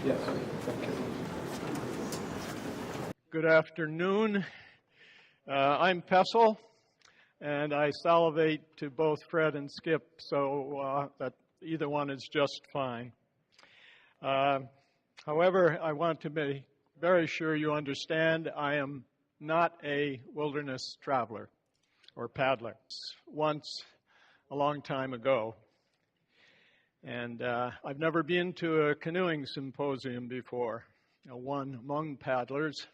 Yes, thank you. Good afternoon. I'm Pessl, and I salivate to both Fred and Skip, so that either one is just fine. However, I want to be very sure you understand I am not a wilderness traveler or paddler. Once, a long time ago. And I've never been to a canoeing symposium before, one among paddlers.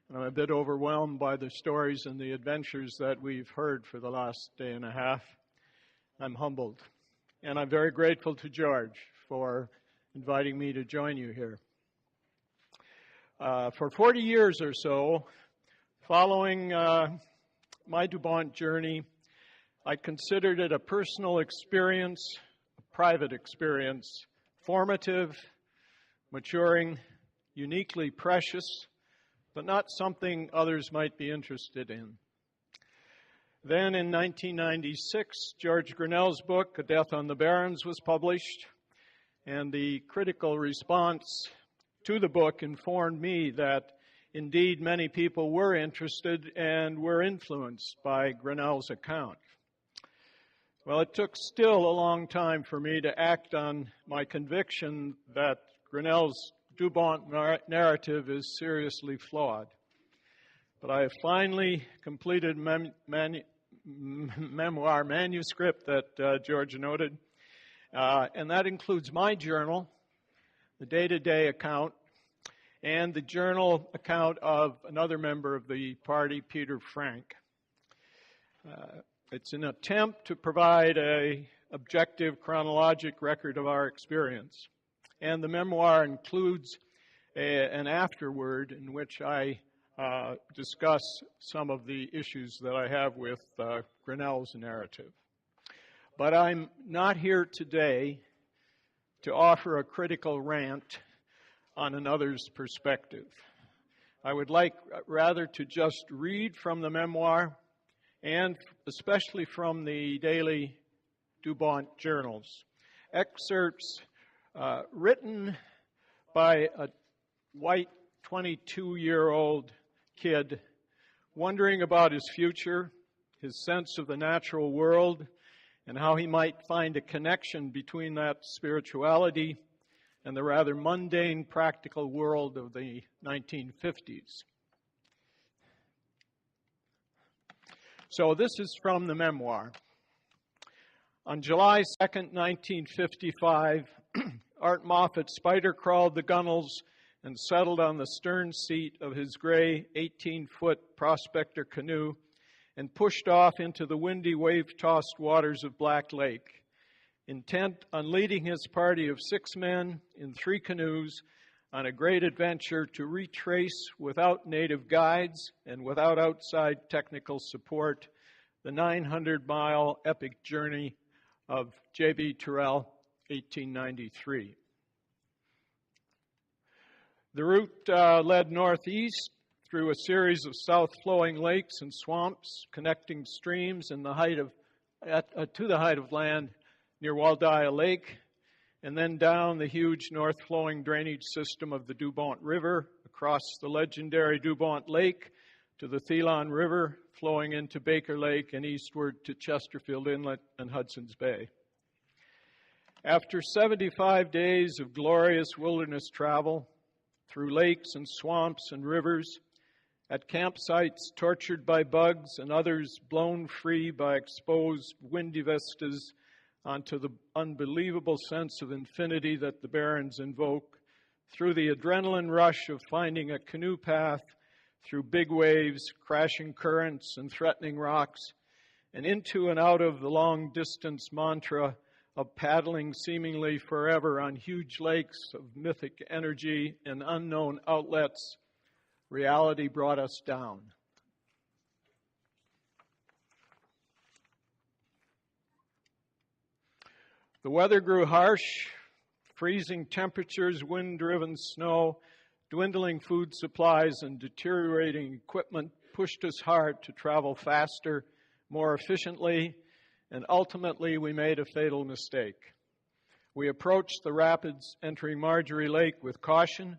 And I'm a bit overwhelmed by the stories and the adventures that we've heard for the last day and a half. I'm humbled. And I'm very grateful to George for inviting me to join you here. For 40 years or so, following my Dubawnt journey, I considered it a personal experience, a private experience, formative, maturing, uniquely precious, but not something others might be interested in. Then in 1996, George Grinnell's book, A Death on the Barrens, was published, and the critical response to the book informed me that indeed many people were interested and were influenced by Grinnell's account. Well, it took still a long time for me to act on my conviction that Grinnell's Dubawnt narrative is seriously flawed. But I have finally completed memoir manuscript that George noted, and that includes my journal, the day-to-day account, and the journal account of another member of the party, Peter Frank. It's an attempt to provide an objective chronologic record of our experience. And the memoir includes an afterword in which I discuss some of the issues that I have with Grinnell's narrative. But I'm not here today to offer a critical rant on another's perspective. I would like rather to just read from the memoir and especially from the daily Dubawnt journals, excerpts written by a white 22-year-old kid wondering about his future, his sense of the natural world, and how he might find a connection between that spirituality and the rather mundane practical world of the 1950s. So this is from the memoir. On July 2nd, 1955, Art Moffat spider-crawled the gunnels and settled on the stern seat of his gray 18-foot prospector canoe and pushed off into the windy, wave-tossed waters of Black Lake, intent on leading his party of 6 men in 3 canoes on a great adventure to retrace, without native guides and without outside technical support, the 900-mile epic journey of J.B. Turrell, 1893. The route led northeast through a series of south-flowing lakes and swamps, connecting streams and to the height of land near Waldia Lake, and then down the huge north-flowing drainage system of the Dubawnt River, across the legendary Dubawnt Lake to the Thelon River, flowing into Baker Lake and eastward to Chesterfield Inlet and Hudson's Bay. After 75 days of glorious wilderness travel through lakes and swamps and rivers, at campsites tortured by bugs and others blown free by exposed windy vistas onto the unbelievable sense of infinity that the Barrens invoke, through the adrenaline rush of finding a canoe path through big waves, crashing currents, and threatening rocks, and into and out of the long-distance mantra of paddling seemingly forever on huge lakes of mythic energy and unknown outlets, reality brought us down. The weather grew harsh, freezing temperatures, wind-driven snow, dwindling food supplies, and deteriorating equipment pushed us hard to travel faster, more efficiently, and ultimately we made a fatal mistake. We approached the rapids entering Marjorie Lake with caution,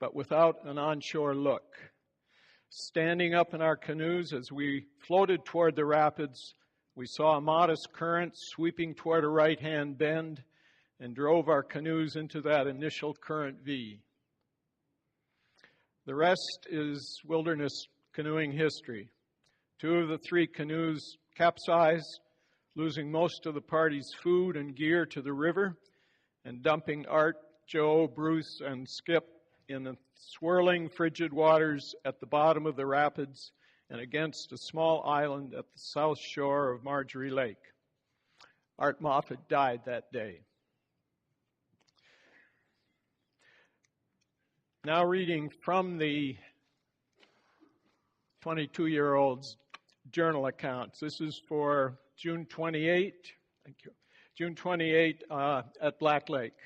but without an onshore look. Standing up in our canoes as we floated toward the rapids, we saw a modest current sweeping toward a right-hand bend and drove our canoes into that initial current V. The rest is wilderness canoeing history. 2 of the 3 canoes capsized, losing most of the party's food and gear to the river and dumping Art, Joe, Bruce, and Skip in the swirling, frigid waters at the bottom of the rapids and against a small island at the south shore of Marjorie Lake. Art Moffat died that day. Now reading from the 22-year-old's journal accounts. This is for June 28, thank you, June 28 at Black Lake.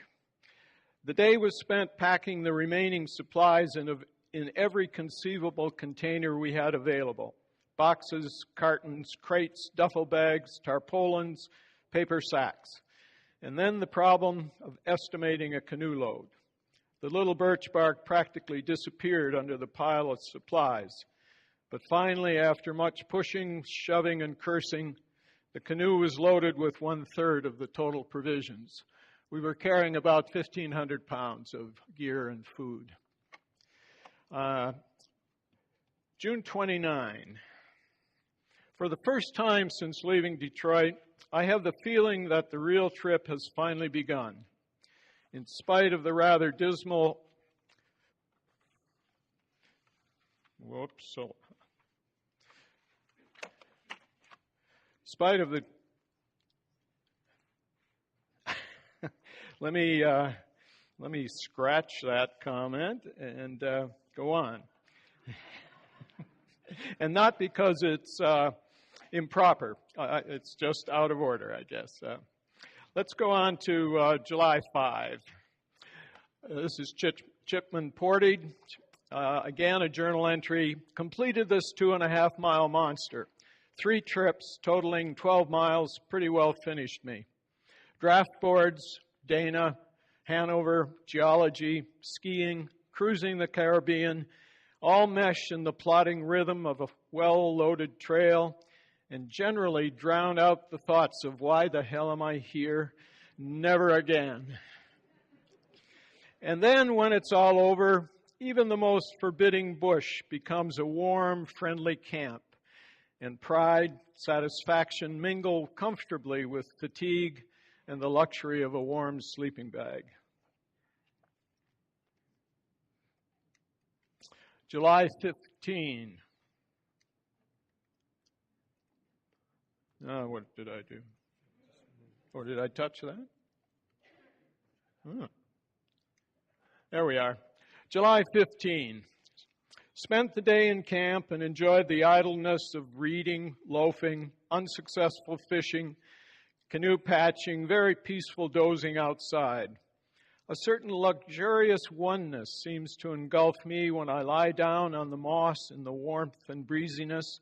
The day was spent packing the remaining supplies in every conceivable container we had available. Boxes, cartons, crates, duffel bags, tarpaulins, paper sacks. And then the problem of estimating a canoe load. The little birch bark practically disappeared under the pile of supplies. But finally, after much pushing, shoving, and cursing, the canoe was loaded with 1/3 of the total provisions. We were carrying about 1,500 pounds of gear and food. June 29. For the first time since leaving Detroit, I have the feeling that the real trip has finally begun. In spite of the rather dismal, in spite of the, let me scratch that comment and go on. And not because it's improper, it's just out of order, I guess. Let's go on to July 5. This is Chipman Portage. Again, a journal entry. Completed this 2.5-mile monster. 3 trips totaling 12 miles pretty well finished me. Draft boards, Dana, Hanover, geology, skiing, cruising the Caribbean, all mesh in the plodding rhythm of a well-loaded trail and generally drown out the thoughts of why the hell am I here? Never again. And then when it's all over, even the most forbidding bush becomes a warm, friendly camp. And pride, satisfaction mingle comfortably with fatigue and the luxury of a warm sleeping bag. July 15. What did I do? Or did I touch that? There we are. July 15. Spent the day in camp and enjoyed the idleness of reading, loafing, unsuccessful fishing, canoe patching, very peaceful dozing outside. A certain luxurious oneness seems to engulf me when I lie down on the moss in the warmth and breeziness,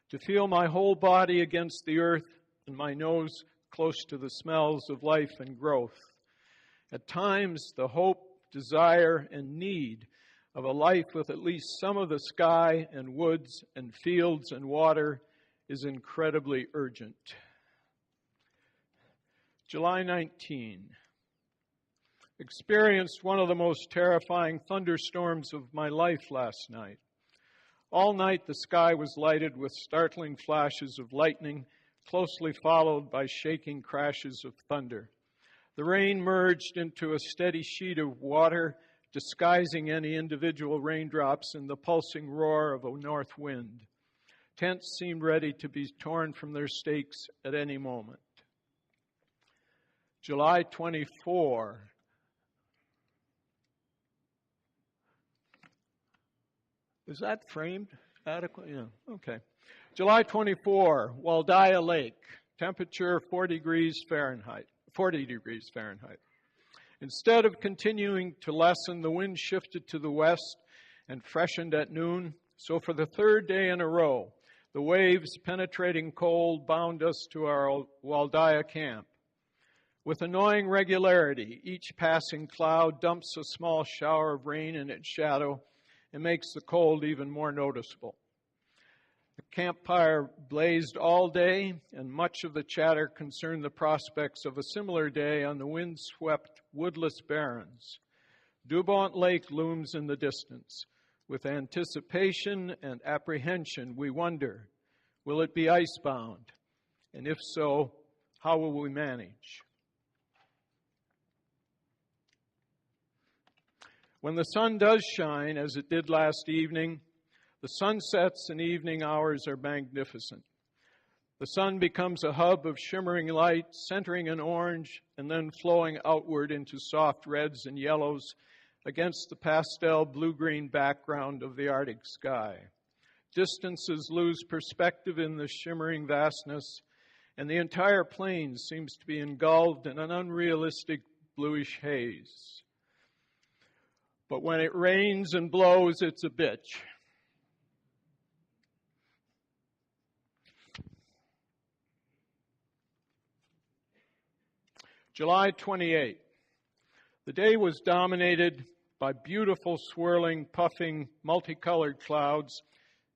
to feel my whole body against the earth and my nose close to the smells of life and growth. At times, the hope, desire, and need of a life with at least some of the sky and woods and fields and water is incredibly urgent. July 19. Experienced one of the most terrifying thunderstorms of my life last night. All night the sky was lighted with startling flashes of lightning, closely followed by shaking crashes of thunder. The rain merged into a steady sheet of water, disguising any individual raindrops in the pulsing roar of a north wind. Tents seemed ready to be torn from their stakes at any moment. July 24. Is that framed adequately? Yeah, okay. July 24, Waldia Lake, temperature 40 degrees Fahrenheit. Instead of continuing to lessen, the wind shifted to the west and freshened at noon. So for the 3rd day in a row, the waves penetrating cold bound us to our Waldia camp. With annoying regularity, each passing cloud dumps a small shower of rain in its shadow and makes the cold even more noticeable. The campfire blazed all day, and much of the chatter concerned the prospects of a similar day on the wind-swept, woodless barrens. Dubawnt Lake looms in the distance. With anticipation and apprehension, we wonder, will it be icebound? And if so, how will we manage? When the sun does shine, as it did last evening, the sunsets and evening hours are magnificent. The sun becomes a hub of shimmering light, centering in orange and then flowing outward into soft reds and yellows against the pastel blue-green background of the Arctic sky. Distances lose perspective in the shimmering vastness, and the entire plain seems to be engulfed in an unrealistic bluish haze. But when it rains and blows, it's a bitch. July 28. The day was dominated by beautiful, swirling, puffing, multicolored clouds,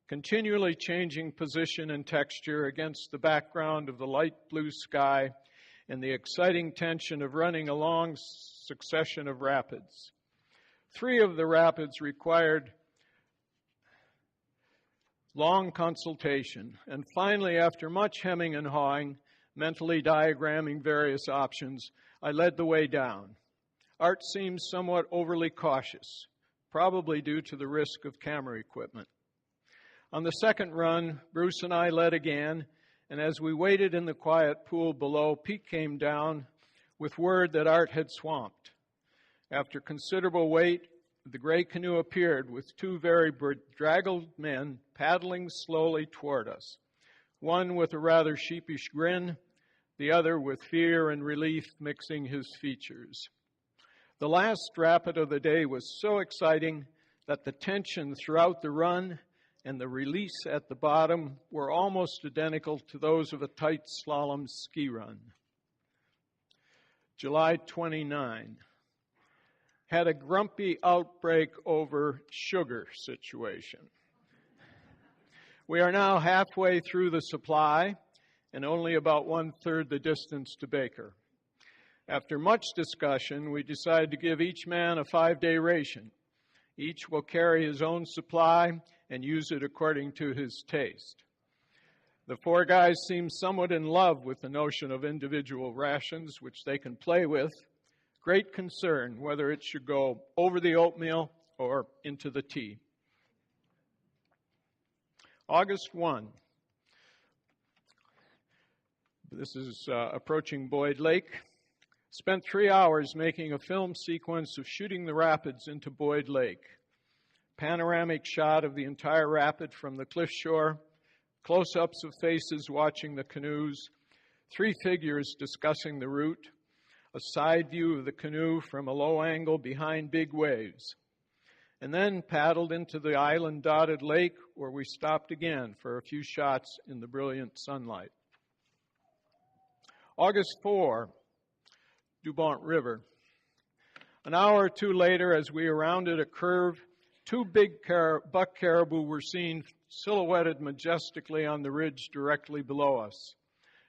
continually changing position and texture against the background of the light blue sky and the exciting tension of running a long succession of rapids. 3 of the rapids required long consultation, and finally, after much hemming and hawing, mentally diagramming various options, I led the way down. Art seems somewhat overly cautious, probably due to the risk of camera equipment. On the second run, Bruce and I led again, and as we waited in the quiet pool below, Pete came down with word that Art had swamped. After considerable wait, the gray canoe appeared with 2 very bedraggled men paddling slowly toward us, one with a rather sheepish grin, the other with fear and relief mixing his features. The last rapid of the day was so exciting that the tension throughout the run and the release at the bottom were almost identical to those of a tight slalom ski run. July 29. Had a grumpy outbreak over sugar situation. We are now halfway through the supply and only about 1/3 the distance to Baker. After much discussion, we decided to give each man a 5-day ration. Each will carry his own supply and use it according to his taste. The 4 guys seem somewhat in love with the notion of individual rations, which they can play with. Great concern whether it should go over the oatmeal or into the tea. August 1. This is approaching Boyd Lake. Spent 3 hours making a film sequence of shooting the rapids into Boyd Lake. Panoramic shot of the entire rapid from the cliff shore, close-ups of faces watching the canoes, 3 figures discussing the route, a side view of the canoe from a low angle behind big waves, and then paddled into the island-dotted lake where we stopped again for a few shots in the brilliant sunlight. August 4, Dubawnt River. An hour or 2 later, as we rounded a curve, 2 big buck caribou were seen silhouetted majestically on the ridge directly below us.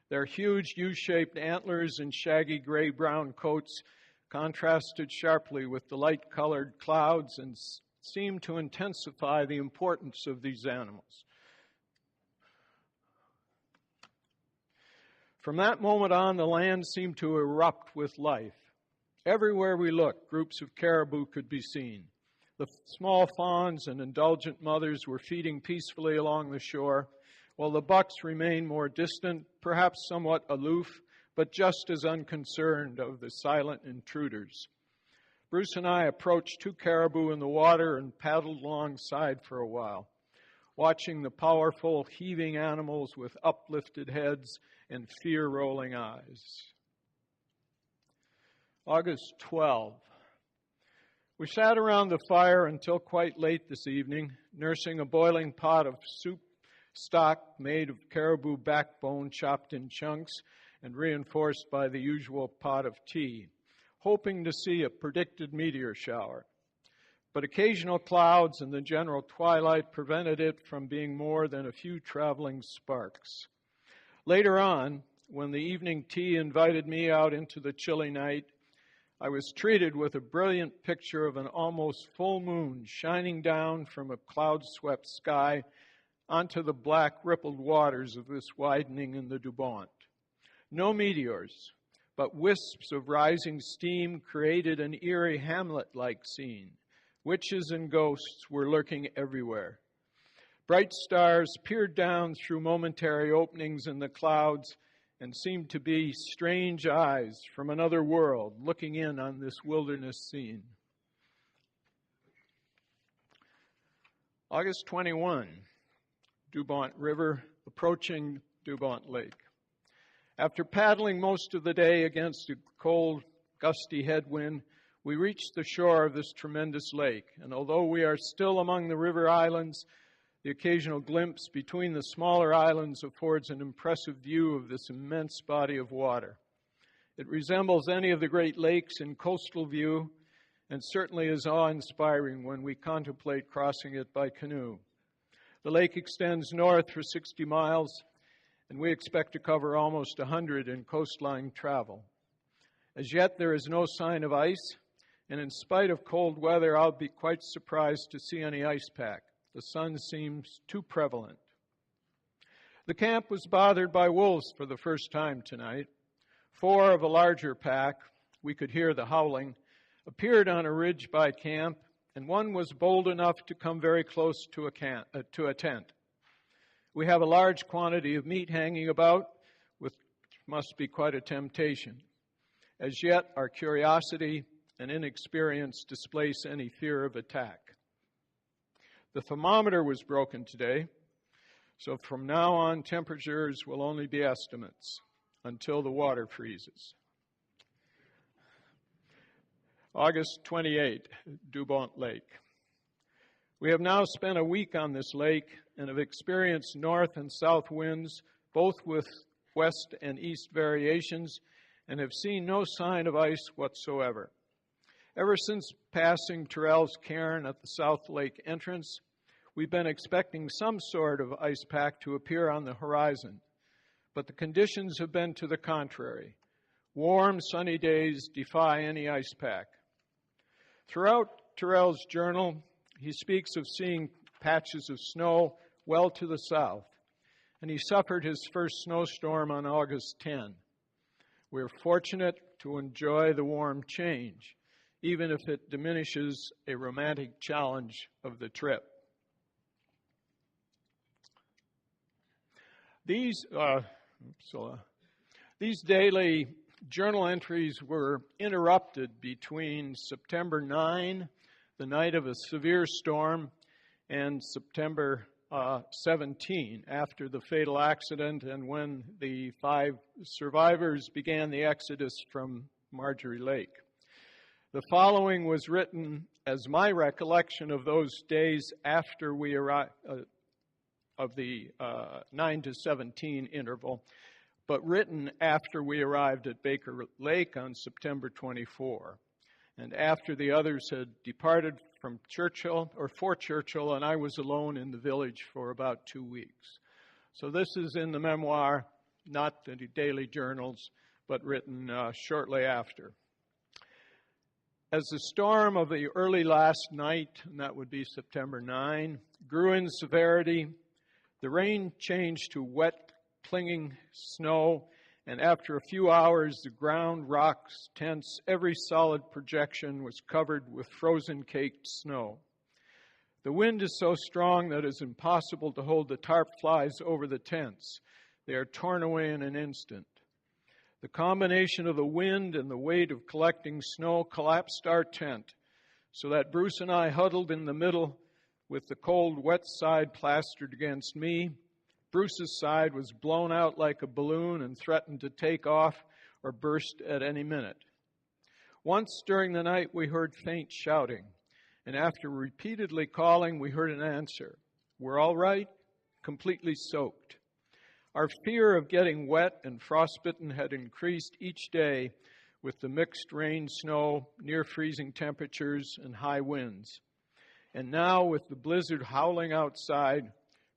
Their huge U-shaped antlers and shaggy gray-brown coats contrasted sharply with the light-colored clouds and seemed to intensify the importance of these animals. From that moment on, the land seemed to erupt with life. Everywhere we looked, groups of caribou could be seen. The small fawns and indulgent mothers were feeding peacefully along the shore, while the bucks remained more distant, perhaps somewhat aloof, but just as unconcerned of the silent intruders. Bruce and I approached 2 caribou in the water and paddled alongside for a while, watching the powerful, heaving animals with uplifted heads and fear-rolling eyes. August 12. We sat around the fire until quite late this evening, nursing a boiling pot of soup stock made of caribou backbone chopped in chunks and reinforced by the usual pot of tea, hoping to see a predicted meteor shower. But occasional clouds and the general twilight prevented it from being more than a few traveling sparks. Later on, when the evening tea invited me out into the chilly night, I was treated with a brilliant picture of an almost full moon shining down from a cloud-swept sky onto the black rippled waters of this widening in the Dubawnt. No meteors, but wisps of rising steam created an eerie Hamlet-like scene. Witches and ghosts were lurking everywhere. Bright stars peered down through momentary openings in the clouds and seemed to be strange eyes from another world looking in on this wilderness scene. August 21, Dubawnt River, approaching Dubawnt Lake. After paddling most of the day against a cold, gusty headwind, we reached the shore of this tremendous lake, and although we are still among the river islands, the occasional glimpse between the smaller islands affords an impressive view of this immense body of water. It resembles any of the Great Lakes in coastal view, and certainly is awe-inspiring when we contemplate crossing it by canoe. The lake extends north for 60 miles, and we expect to cover almost 100 in coastline travel. As yet, there is no sign of ice, and in spite of cold weather, I'll be quite surprised to see any ice pack. The sun seems too prevalent. The camp was bothered by wolves for the first time tonight. 4 of a larger pack, we could hear the howling, appeared on a ridge by camp, and one was bold enough to come very close to a tent. We have a large quantity of meat hanging about, which must be quite a temptation. As yet, our curiosity and inexperience displace any fear of attack. The thermometer was broken today, so from now on, temperatures will only be estimates until the water freezes. August 28, Dubawnt Lake. We have now spent a week on this lake and have experienced north and south winds, both with west and east variations, and have seen no sign of ice whatsoever. Ever since passing Terrell's cairn at the South Lake entrance, we've been expecting some sort of ice pack to appear on the horizon, but the conditions have been to the contrary. Warm, sunny days defy any ice pack. Throughout Terrell's journal, he speaks of seeing patches of snow well to the south, and he suffered his first snowstorm on August 10. We're fortunate to enjoy the warm change, even if it diminishes a romantic challenge of the trip. These daily journal entries were interrupted between September 9, the night of a severe storm, and September 17, after the fatal accident and when the 5 survivors began the exodus from Marjorie Lake. The following was written as my recollection of those days after we arrived, of the 9 to 17 interval, but written after we arrived at Baker Lake on September 24, and after the others had departed from Fort Churchill, and I was alone in the village for about 2 weeks. So this is in the memoir, not the daily journals, but written shortly after. As the storm of the early last night, and that would be September 9, grew in severity, the rain changed to wet, clinging snow, and after a few hours, the ground, rocks, tents, every solid projection was covered with frozen-caked snow. The wind is so strong that it is impossible to hold the tarp flies over the tents. They are torn away in an instant. The combination of the wind and the weight of collecting snow collapsed our tent, so that Bruce and I huddled in the middle with the cold, wet side plastered against me. Bruce's side was blown out like a balloon and threatened to take off or burst at any minute. Once during the night, we heard faint shouting, and after repeatedly calling, we heard an answer. We're all right, completely soaked. Our fear of getting wet and frostbitten had increased each day with the mixed rain, snow, near freezing temperatures, and high winds. And now, with the blizzard howling outside,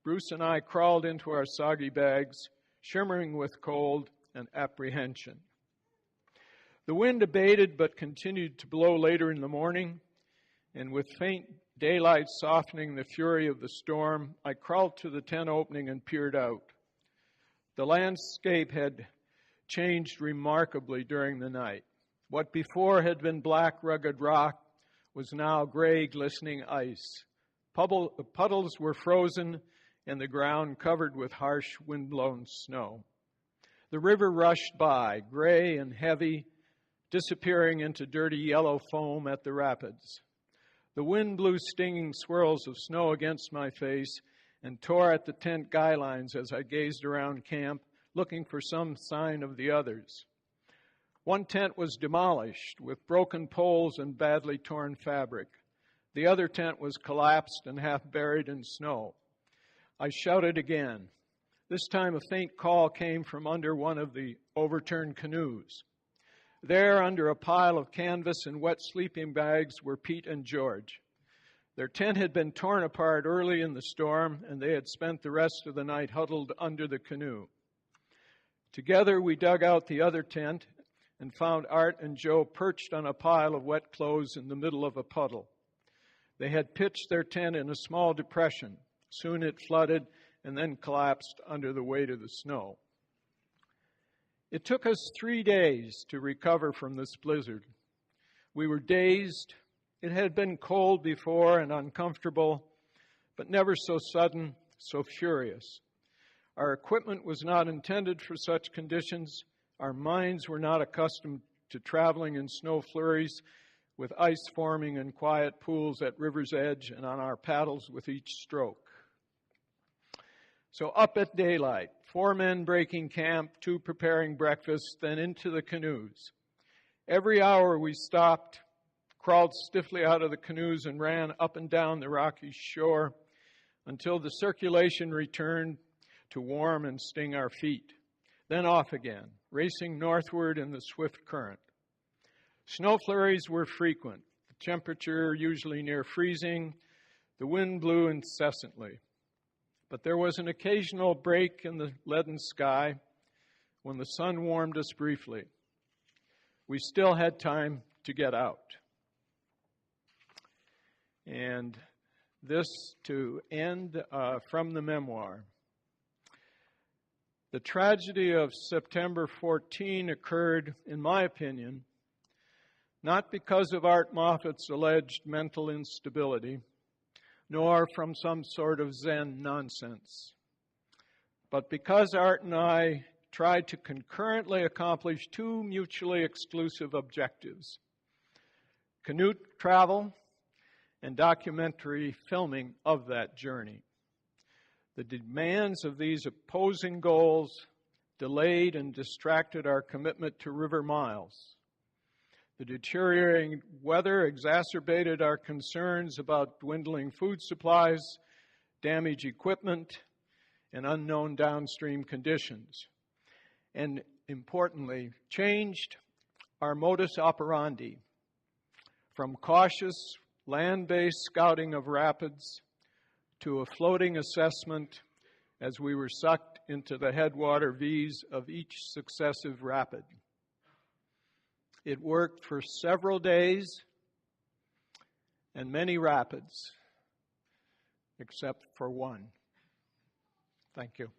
Bruce and I crawled into our soggy bags, shimmering with cold and apprehension. The wind abated but continued to blow later in the morning, and with faint daylight softening the fury of the storm, I crawled to the tent opening and peered out. The landscape had changed remarkably during the night. What before had been black, rugged rock was now gray, glistening ice. Puddles were frozen and the ground covered with harsh, wind-blown snow. The river rushed by, gray and heavy, disappearing into dirty yellow foam at the rapids. The wind blew stinging swirls of snow against my face and tore at the tent guy lines as I gazed around camp, looking for some sign of the others. One tent was demolished with broken poles and badly torn fabric. The other tent was collapsed and half buried in snow. I shouted again. This time a faint call came from under one of the overturned canoes. There, under a pile of canvas and wet sleeping bags, were Pete and George. Their tent had been torn apart early in the storm, and they had spent the rest of the night huddled under the canoe. Together, we dug out the other tent and found Art and Joe perched on a pile of wet clothes in the middle of a puddle. They had pitched their tent in a small depression. Soon it flooded and then collapsed under the weight of the snow. It took us 3 days to recover from this blizzard. We were dazed. It had been cold before and uncomfortable, but never so sudden, so furious. Our equipment was not intended for such conditions. Our minds were not accustomed to traveling in snow flurries with ice forming in quiet pools at river's edge and on our paddles with each stroke. So up at daylight, 4 men breaking camp, 2 preparing breakfast, then into the canoes. Every hour we stopped, crawled stiffly out of the canoes and ran up and down the rocky shore until the circulation returned to warm and sting our feet. Then off again, racing northward in the swift current. Snow flurries were frequent, the temperature usually near freezing, the wind blew incessantly. But there was an occasional break in the leaden sky when the sun warmed us briefly. We still had time to get out. And this to end from the memoir. The tragedy of September 14 occurred, in my opinion, not because of Art Moffat's alleged mental instability, nor from some sort of Zen nonsense, but because Art and I tried to concurrently accomplish 2 mutually exclusive objectives: canoe travel and documentary filming of that journey. The demands of these opposing goals delayed and distracted our commitment to river miles. The deteriorating weather exacerbated our concerns about dwindling food supplies, damaged equipment, and unknown downstream conditions. And importantly, changed our modus operandi from cautious land-based scouting of rapids to a floating assessment as we were sucked into the headwater V's of each successive rapid. It worked for several days and many rapids, except for one. Thank you.